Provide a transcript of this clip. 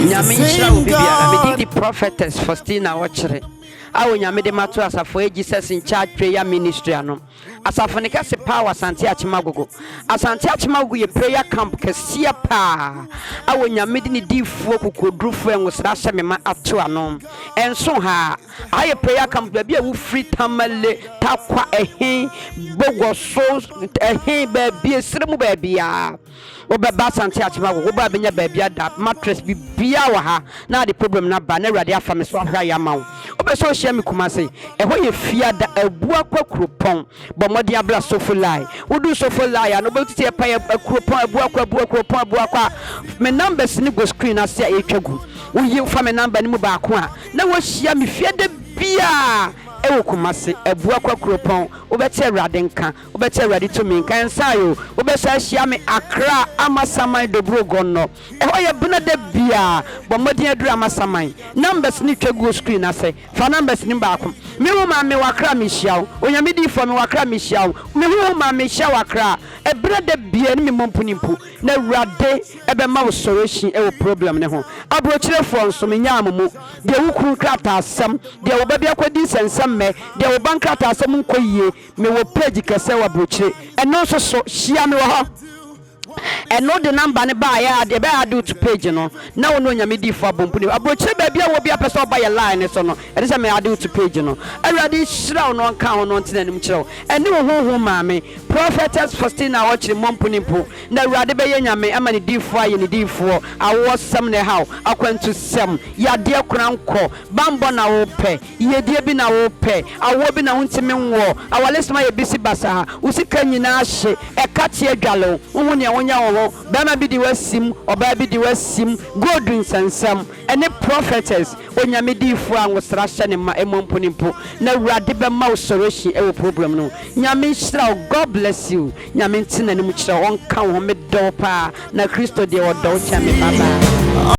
Nyamisha ubibia the prophetess Faustina Okyere. Awo nyame de mato asafo Jesus in charge prayer ministry ano. Asafo ne kase power asante achimagogo. Asante achimagogo ye prayer camp kese pa. Awo nyame de ne difuo kokodrufo enwosra hyemema ato ano. Enso ha, aye prayer camp bia wu free tamale takwa ehin bogoso ehin ba bia esremu ba bia. Obeba asante achimagogo oba benya ba bia da mattress bia wa ha. Na the problem na ba na Awurade afa me so ahwa ya mawo. Obeso share me kumase eho ye fiada abua kwa kropon bomodi abla sofulai wudu sofulai no betuti e pa kropon abua kwa me numbers ni go screen ase e twagu uyi fa me number ni mu ba ko a na wo share me fiada bia ewo kumase abua kwa kropon obeti Awurade nka obeti Awurade to me nka ensayo obesa share me Accra amasaman dobro gonno eho ye buna de bia bomodi aduru amasaman numbers ni twagu screen ase fa numbers ni ba ko me wo ma me wakra me hia onyame di fo me wakra me hia me wo ma me hia wakra ebre de bia ni me mompunimpu na Awurade ebe ma wo solution ewo problem ne ho abrochire fo nso me nya amumu de wukun krata asem de wo babia kwadi sensem me de wo bankrata asem nkoyie me wo page kese wa brochire eno so hia me wo ho eno the number ne ba ya de ba do to page no na wono nyame di fo abompuni abrochire ba bia wo bia pese oba ye line so no e say me ade to page no Awurade hyira no nka ho no ntenanim kyerɛw ene wo ho maame prophetess Faustina Okyere mompunimpo na Awurade be ye nyame ama ne di fo aye ne di fo awo sam ne haw akwantu sam yade korankɔ bambo na wo pɛ yedie bi na wo pɛ awo bi na wontimi nwo awalesma ye bisi basa usika nyina hye ekate adwalo wo ne wonya wo bama bi di wasim oba bi di wasim godun sansam ene prophetess onyame di fo anwosra hye ne ma emompunimpo na Awurade be ma usoroshi ewo problem no nyame hyira. God bless you nyame ntina ne mu kyerɛ onka wo me dɔ pa na Kristo de wo dɔ kyame baba.